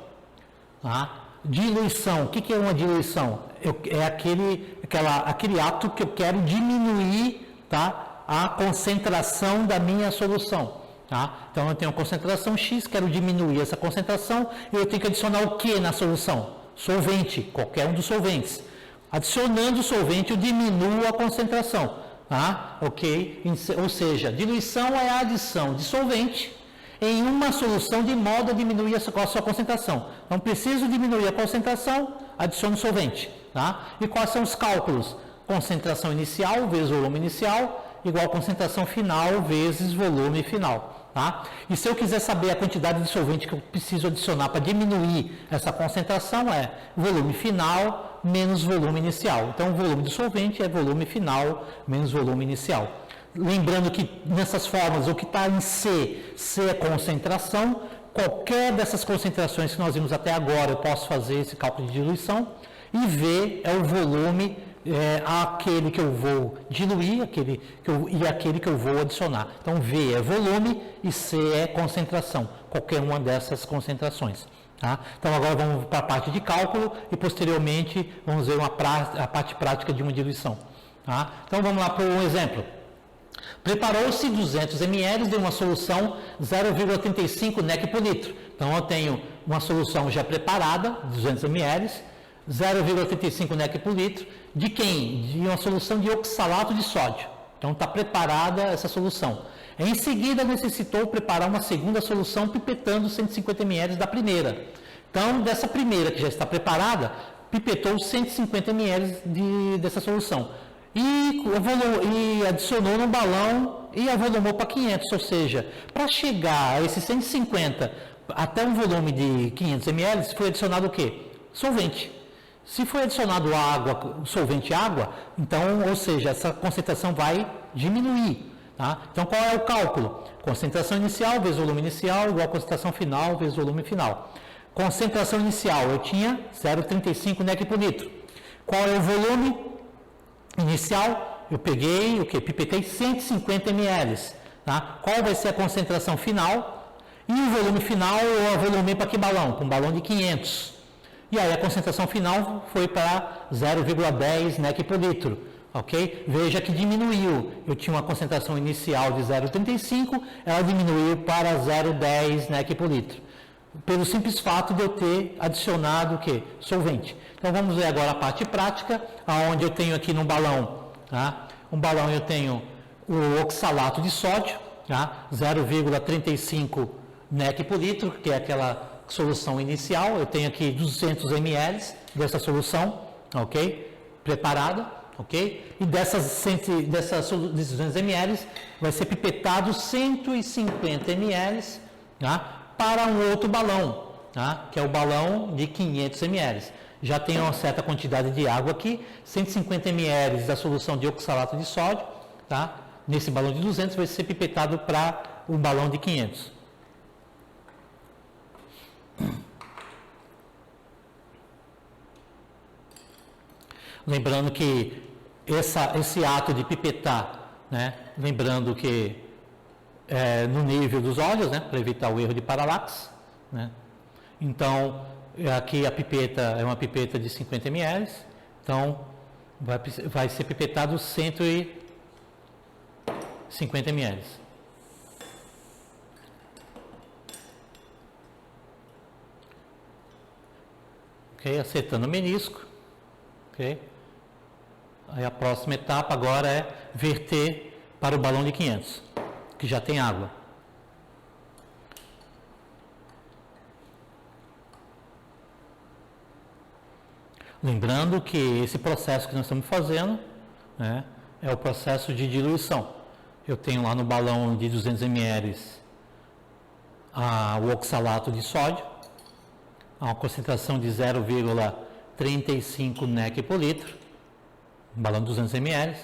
Tá? Diluição, o que é uma diluição? É aquele ato que eu quero diminuir, tá, a concentração da minha solução. Tá? Então eu tenho a concentração X, quero diminuir essa concentração, e eu tenho que adicionar o que na solução? Solvente, qualquer um dos solventes. Adicionando o solvente, eu diminuo a concentração. Tá? Ok? Ou seja, diluição é a adição de solvente em uma solução de modo a diminuir a sua concentração. Então, preciso diminuir a concentração, adiciono solvente. Tá? E quais são os cálculos? Concentração inicial vezes volume inicial, igual concentração final vezes volume final. Tá? E se eu quiser saber a quantidade de solvente que eu preciso adicionar para diminuir essa concentração, é volume final menos volume inicial. Então, o volume do solvente é volume final menos volume inicial. Lembrando que nessas formas, o que está em C é concentração. Qualquer dessas concentrações que nós vimos até agora, eu posso fazer esse cálculo de diluição. E V é o volume, aquele que eu vou diluir e aquele que eu vou adicionar. Então, V é volume e C é concentração, qualquer uma dessas concentrações. Tá? Então, agora vamos para a parte de cálculo e, posteriormente, vamos ver a parte prática de uma diluição. Tá? Então, vamos lá para um exemplo. Preparou-se 200 ml de uma solução 0,35 nec por litro. Então, eu tenho uma solução já preparada, 200 ml, 0,35 nec por litro, de quem? De uma solução de oxalato de sódio. Então, está preparada essa solução. Em seguida, necessitou preparar uma segunda solução, pipetando 150 ml da primeira. Então, dessa primeira que já está preparada, pipetou 150 ml dessa solução. E adicionou no balão e avolumou para 500, ou seja, para chegar a esses 150 até um volume de 500 ml, foi adicionado o quê? Solvente. Se foi adicionado água, solvente água, então, ou seja, essa concentração vai diminuir. Tá? Então, qual é o cálculo? Concentração inicial vezes volume inicial igual a concentração final vezes volume final. Concentração inicial, eu tinha 0,35 nec por litro. Qual é o volume inicial? Eu peguei, pipetei 150 ml. Tá? Qual vai ser a concentração final? E o volume final, eu avolumei para que balão? Para um balão de 500. E aí a concentração final foi para 0,10 nec por litro. Ok? Veja que diminuiu. Eu tinha uma concentração inicial de 0,35, ela diminuiu para 0,10 nec por litro. Pelo simples fato de eu ter adicionado o quê? Solvente. Então vamos ver agora a parte prática, onde eu tenho aqui no balão. Tá? Um balão eu tenho o oxalato de sódio, tá? 0,35 nec por litro, que é aquela solução inicial. Eu tenho aqui 200 ml dessa solução, ok? Preparada, ok? E dessas 200 ml vai ser pipetado 150 ml, tá? Para um outro balão, tá? Que é o balão de 500 ml. Já tem uma certa quantidade de água aqui, 150 ml da solução de oxalato de sódio, tá? Nesse balão de 200 vai ser pipetado para um balão de 500. Lembrando que esse ato de pipetar, né? Lembrando que no nível dos óleos, né? Para evitar o erro de paralaxe, né? Então, aqui a pipeta é uma pipeta de 50 ml, então vai ser pipetado 150 ml. Ok, acertando o menisco. Ok. Aí a próxima etapa agora é verter para o balão de 500, que já tem água. Lembrando que esse processo que nós estamos fazendo, né, é o processo de diluição. Eu tenho lá no balão de 200 ml o oxalato de sódio, a uma concentração de 0,35 NEC por litro, um balão de 200 ml.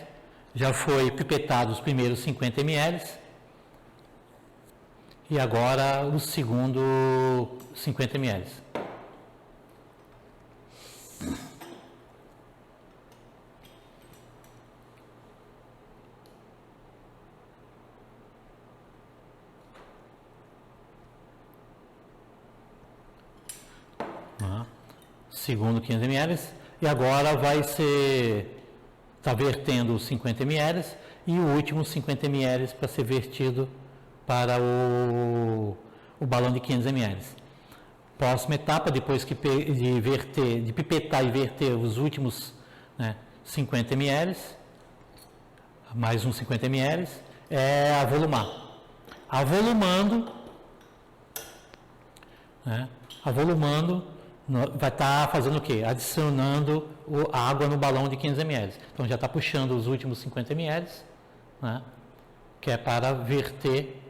Já foi pipetado os primeiros 50 ml e agora o segundo 50 ml. Segundo 500 ml, e agora vai ser, está vertendo os 50 ml e o último 50 ml para ser vertido para o balão de 500 ml. Próxima etapa, depois de pipetar e verter os últimos, né, 50 ml, mais uns 50 ml, é avolumar. Avolumando, né, vai estar fazendo o quê? Adicionando a água no balão de 500 ml. Então já está puxando os últimos 50 ml, né, que é para verter,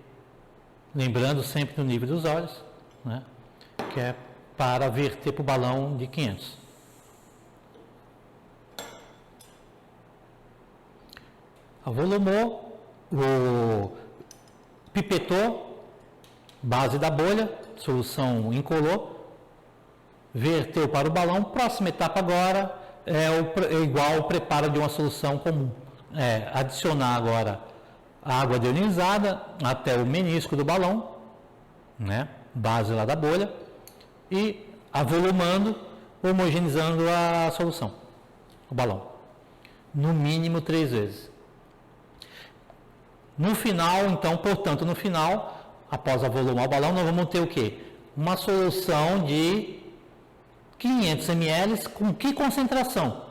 lembrando sempre no nível dos olhos, né, que é para verter para o balão de 500. Avolumou, pipetou, base da bolha, solução incolor, verteu para o balão. Próxima etapa agora é igual ao preparo de uma solução comum. Adicionar agora a água deionizada até o menisco do balão, né, base lá da bolha, e avolumando, homogeneizando a solução, o balão, no mínimo 3 vezes. No final, então, portanto, no final, após avolumar o balão, nós vamos ter o quê? Uma solução de 500 ml, com que concentração?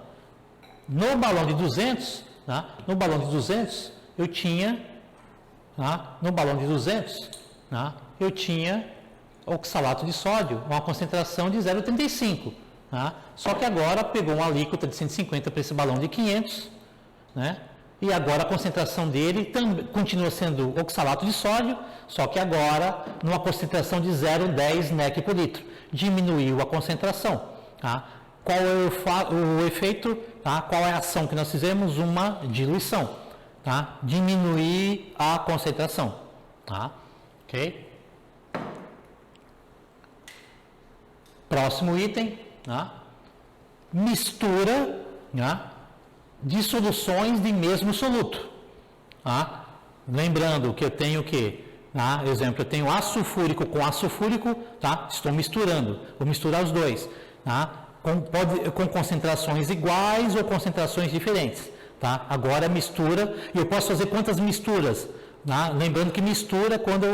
No balão de 200, tá? No balão de 200, eu tinha, tá? No balão de 200, tá? Eu tinha oxalato de sódio, uma concentração de 0,35, tá? Só que agora pegou uma alíquota de 150 para esse balão de 500, né? E agora a concentração dele continua sendo oxalato de sódio, só que agora numa concentração de 0,10 NEC por litro. Diminuiu a concentração. Tá? Qual é o efeito? Tá? Qual é a ação que nós fizemos? Uma diluição. Tá? Diminuir a concentração. Tá? Ok? Próximo item. Tá? Mistura, tá, de soluções de mesmo soluto. Tá? Lembrando que eu tenho o quê? Tá? Exemplo, eu tenho ácido sulfúrico com ácido sulfúrico, tá? Estou misturando, vou misturar os dois, tá? Com concentrações iguais ou concentrações diferentes, tá? Agora mistura, e eu posso fazer quantas misturas? Tá? Lembrando que mistura quando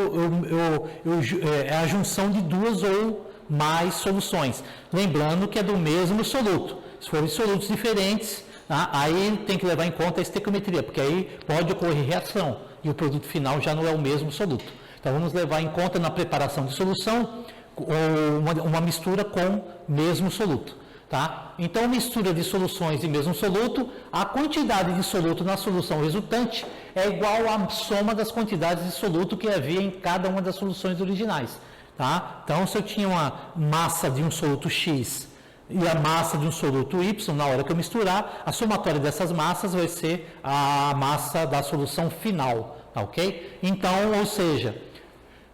é a junção de duas ou mais soluções, lembrando que é do mesmo soluto. Se forem solutos diferentes, tá? Aí tem que levar em conta a estequiometria, porque aí pode ocorrer reação e o produto final já não é o mesmo soluto. Então vamos levar em conta na preparação de solução uma mistura com mesmo soluto. Tá? Então mistura de soluções de mesmo soluto, a quantidade de soluto na solução resultante é igual à soma das quantidades de soluto que havia em cada uma das soluções originais. Tá? Então se eu tinha uma massa de um soluto X e a massa de um soluto Y, na hora que eu misturar, a somatória dessas massas vai ser a massa da solução final, tá, ok? Então, ou seja,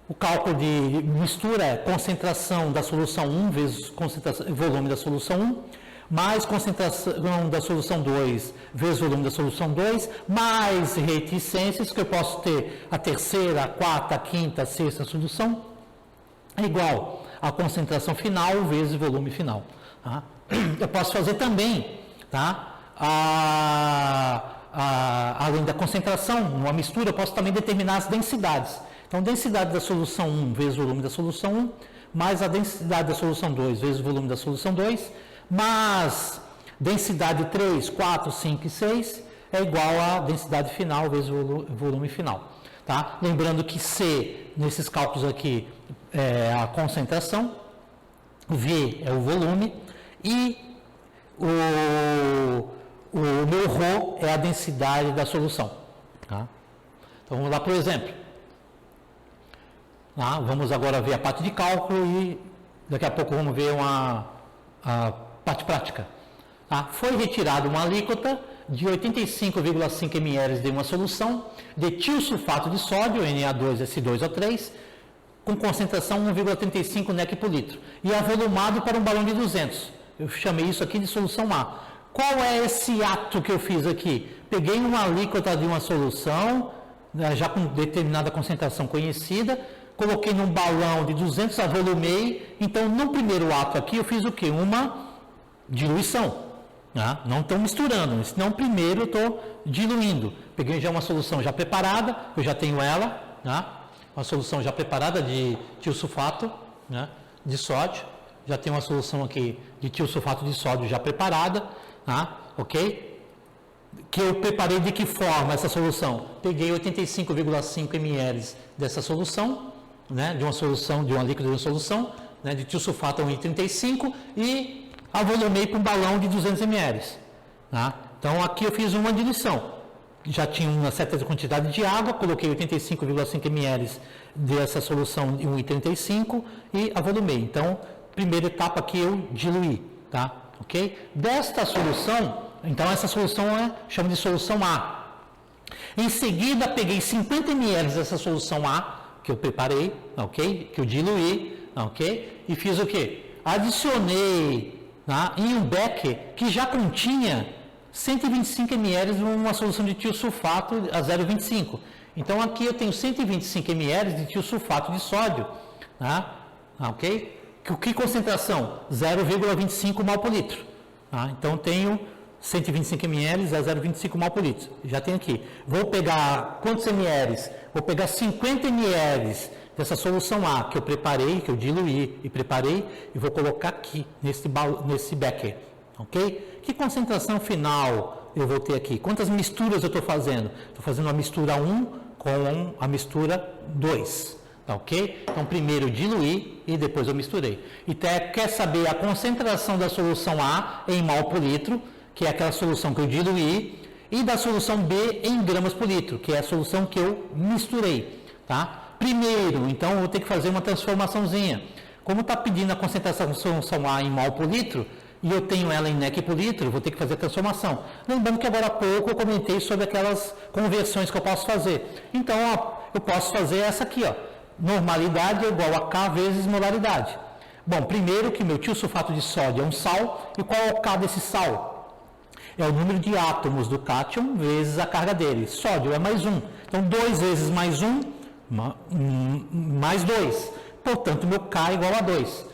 o cálculo de mistura é concentração da solução 1 vezes volume da solução 1, mais concentração da solução 2 vezes volume da solução 2, mais reticências, que eu posso ter a terceira, a quarta, a quinta, a sexta solução, é igual a concentração final vezes volume final. Tá? Eu posso fazer também, tá? Além da concentração, numa mistura, eu posso também determinar as densidades. Então, densidade da solução 1 vezes o volume da solução 1, mais a densidade da solução 2 vezes o volume da solução 2, mais densidade 3, 4, 5 e 6 é igual a densidade final vezes o volume final. Tá? Lembrando que C, nesses cálculos aqui, é a concentração, V é o volume, e o meu ρ é a densidade da solução. Tá? Então vamos lá, por exemplo. Tá? Vamos agora ver a parte de cálculo e daqui a pouco vamos ver a parte prática. Tá? Foi retirada uma alíquota de 85,5 ml de uma solução de tiosulfato de sódio, Na2SO3, com concentração 1,35 nec por litro, e avolumado para um balão de 200. Eu chamei isso aqui de solução A. Qual é esse ato que eu fiz aqui? Peguei uma alíquota de uma solução, já com determinada concentração conhecida, coloquei num balão de 200, avolumei. Então, no primeiro ato aqui, eu fiz o quê? Uma diluição. Tá? Não estou misturando, senão primeiro eu estou diluindo. Peguei já uma solução já preparada, eu já tenho ela, tá? Uma solução já preparada de tiosulfato, né, de sódio. Já tenho uma solução aqui de tiosulfato de sódio já preparada, tá? Ok? Que eu preparei de que forma essa solução? Peguei 85,5 ml dessa solução, né, de uma solução, de uma líquida de uma solução, né, de tiosulfato 1,35 e avolumei para um balão de 200 ml. Tá? Então aqui eu fiz uma diluição. Já tinha uma certa quantidade de água, coloquei 85,5 ml dessa solução de 1,35 e avolumei. Então, primeira etapa aqui eu diluí, tá? Ok? Desta solução, então essa solução chamo de solução A. Em seguida, peguei 50 ml dessa solução A, que eu preparei, ok? Que eu diluí, ok? E fiz o quê? Adicionei, tá, em um becker que já continha 125 ml de uma solução de tiosulfato a 0,25. Então aqui eu tenho 125 ml de tiosulfato de sódio, tá? Ok? Que concentração? 0,25 mol por litro. Tá? Então tenho 125 ml a 0,25 mol por litro. Já tenho aqui. Vou pegar quantos ml? Vou pegar 50 ml dessa solução A que eu preparei, que eu diluí e preparei, e vou colocar aqui nesse becker. Ok? Que concentração final eu vou ter aqui? Quantas misturas eu estou fazendo? Estou fazendo a mistura 1 com a mistura 2. Tá, ok? Então, primeiro eu diluí e depois eu misturei. Então, quer saber a concentração da solução A em mol por litro, que é aquela solução que eu diluí, e da solução B em gramas por litro, que é a solução que eu misturei. Tá? Primeiro, então, eu vou ter que fazer uma transformaçãozinha. Como está pedindo a concentração da solução A em mol por litro, e eu tenho ela em nec por litro, vou ter que fazer a transformação. Lembrando que agora há pouco eu comentei sobre aquelas conversões que eu posso fazer. Então, ó, eu posso fazer essa aqui, ó. Normalidade é igual a K vezes molaridade. Bom, primeiro que meu tiosulfato de sódio é um sal, e qual é o K desse sal? É o número de átomos do cátion vezes a carga dele. Sódio é mais 1. Então, 2 vezes mais 1, mais 2. Portanto, meu K é igual a 2.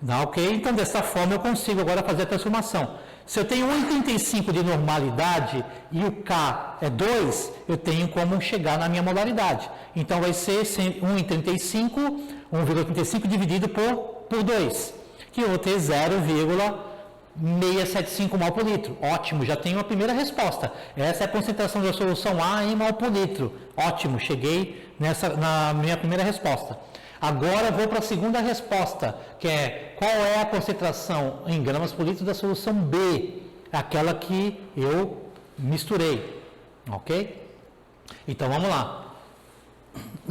Tá, ok? Então, dessa forma, eu consigo agora fazer a transformação. Se eu tenho 1,35 de normalidade e o K é 2, eu tenho como chegar na minha molaridade. Então, vai ser 1,35 dividido por 2, que eu vou ter 0,675 mol por litro. Ótimo, já tenho a primeira resposta. Essa é a concentração da solução A em mol por litro. Ótimo, cheguei na minha primeira resposta. Agora vou para a segunda resposta, que é qual é a concentração em gramas por litro da solução B, aquela que eu misturei, ok? Então vamos lá,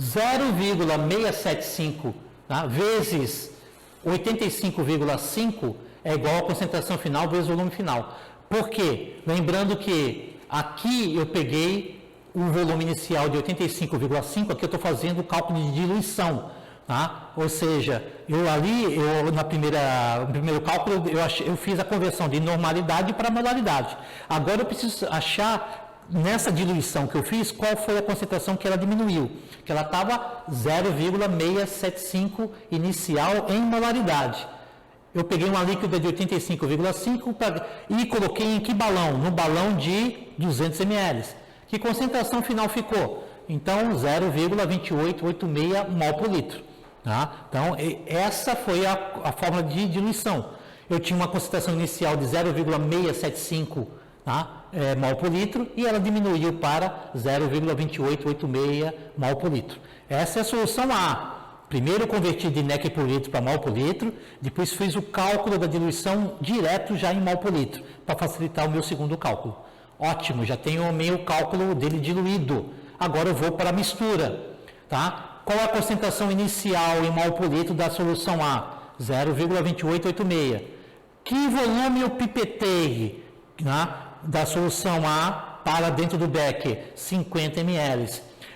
0,675, tá, vezes 85,5 é igual a concentração final vezes o volume final. Por quê? Lembrando que aqui eu peguei o volume inicial de 85,5, aqui eu estou fazendo o cálculo de diluição. Tá? Ou seja, no primeiro cálculo eu fiz a conversão de normalidade para molaridade. Agora eu preciso achar, nessa diluição que eu fiz, qual foi a concentração que ela diminuiu. Que ela estava 0,675 inicial em molaridade. Eu peguei uma líquida de 85,5 e coloquei em que balão? No balão de 200 ml. Que concentração final ficou? Então, 0,2886 mol por litro. Tá? Então, essa foi a fórmula de diluição. Eu tinha uma concentração inicial de 0,675, tá? Mol por litro e ela diminuiu para 0,2886 mol por litro. Essa é a solução A. Primeiro eu converti de NEC por litro para mol por litro, depois fiz o cálculo da diluição direto já em mol por litro, para facilitar o meu segundo cálculo. Ótimo, já tenho o meu cálculo dele diluído. Agora eu vou para a mistura. Tá? Qual é a concentração inicial em mol por litro da solução A? 0,2886. Que volume eu pipetei, né, da solução A para dentro do becker? 50 ml.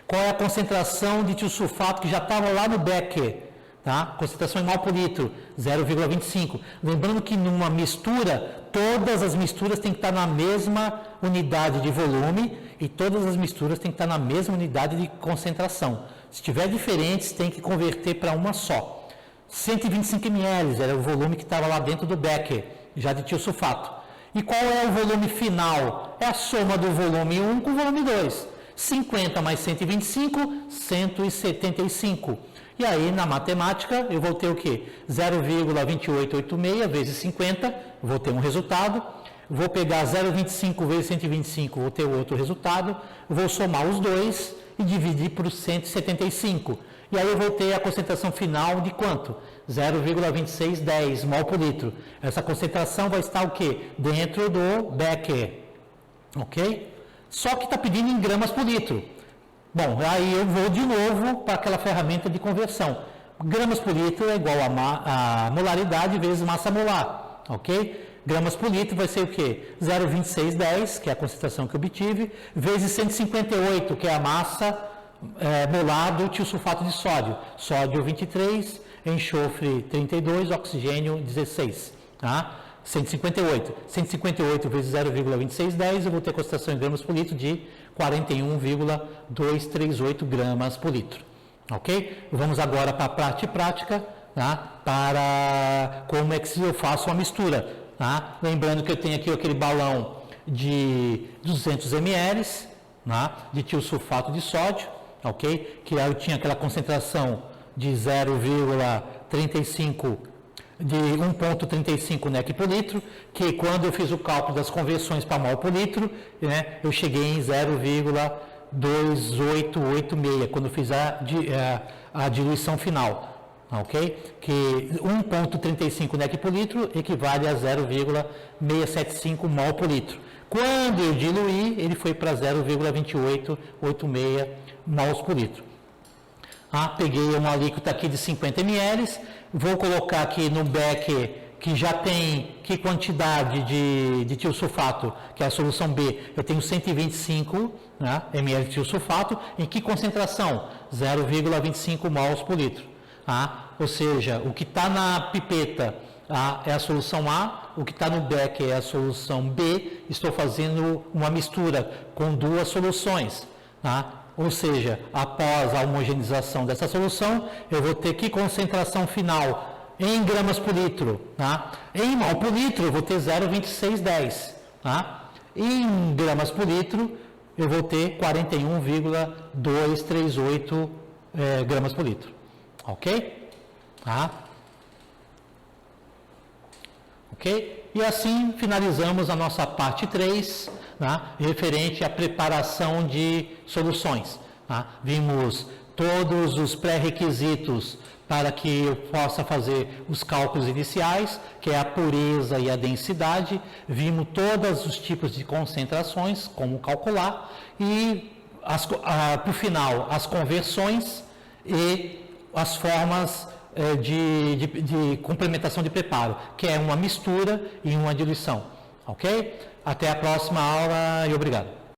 Qual é a concentração de tiosulfato que já estava lá no becker? Tá? Concentração em mol por litro, 0,25. Lembrando que numa mistura, todas as misturas têm que estar na mesma unidade de volume e todas as misturas têm que estar na mesma unidade de concentração. Se tiver diferentes, tem que converter para uma só. 125 ml era o volume que estava lá dentro do becker, já de tiosulfato. E qual é o volume final? É a soma do volume 1 com o volume 2. 50 mais 125, 175. E aí, na matemática, eu vou ter o quê? 0,2886 vezes 50, vou ter um resultado. Vou pegar 0,25 vezes 125, vou ter outro resultado. Vou somar os dois e dividir por 175. E aí eu vou ter a concentração final de quanto? 0,2610 mol por litro. Essa concentração vai estar o quê? Dentro do becker. Ok? Só que está pedindo em gramas por litro. Bom, aí eu vou de novo para aquela ferramenta de conversão. Gramas por litro é igual a molaridade vezes massa molar, ok? Gramas por litro vai ser o quê? 0,2610, que é a concentração que eu obtive, vezes 158, que é a massa molar do tiosulfato de sódio. Sódio 23, enxofre 32, oxigênio 16, tá? 158. 158 vezes 0,2610, eu vou ter concentração em gramas por litro de 41,238 gramas por litro. Ok? Vamos agora para a parte prática, tá? Para como é que eu faço uma mistura. Tá? Lembrando que eu tenho aqui aquele balão de 200 ml, tá? De tiosulfato de sódio, ok? Que eu tinha aquela concentração de 0,35 de 1,35 NEC por litro, que quando eu fiz o cálculo das conversões para mol por litro, né, eu cheguei em 0,2886, quando eu fiz a diluição final. Ok? Que 1,35 NEC por litro equivale a 0,675 mol por litro. Quando eu diluí, ele foi para 0,2886 mols por litro. Peguei uma alíquota aqui de 50 ml, vou colocar aqui no becker que já tem que quantidade de tiosulfato, que é a solução B, eu tenho 125, né, ml de tiosulfato, em que concentração? 0,25 mols por litro. Ou seja, o que está na pipeta é a solução A, o que está no becker é a solução B, estou fazendo uma mistura com duas soluções. Ou seja, após a homogeneização dessa solução, eu vou ter que concentração final em gramas por litro. Em mol por litro, eu vou ter 0,2610. Em gramas por litro, eu vou ter 41,238 gramas por litro. Ok? Ok? E assim finalizamos a nossa parte 3, referente à preparação de soluções. Vimos todos os pré-requisitos para que eu possa fazer os cálculos iniciais, que é a pureza e a densidade. Vimos todos os tipos de concentrações, como calcular, e, por final, as conversões e as formas de complementação de preparo, que é uma mistura e uma diluição. Ok? Até a próxima aula e obrigado.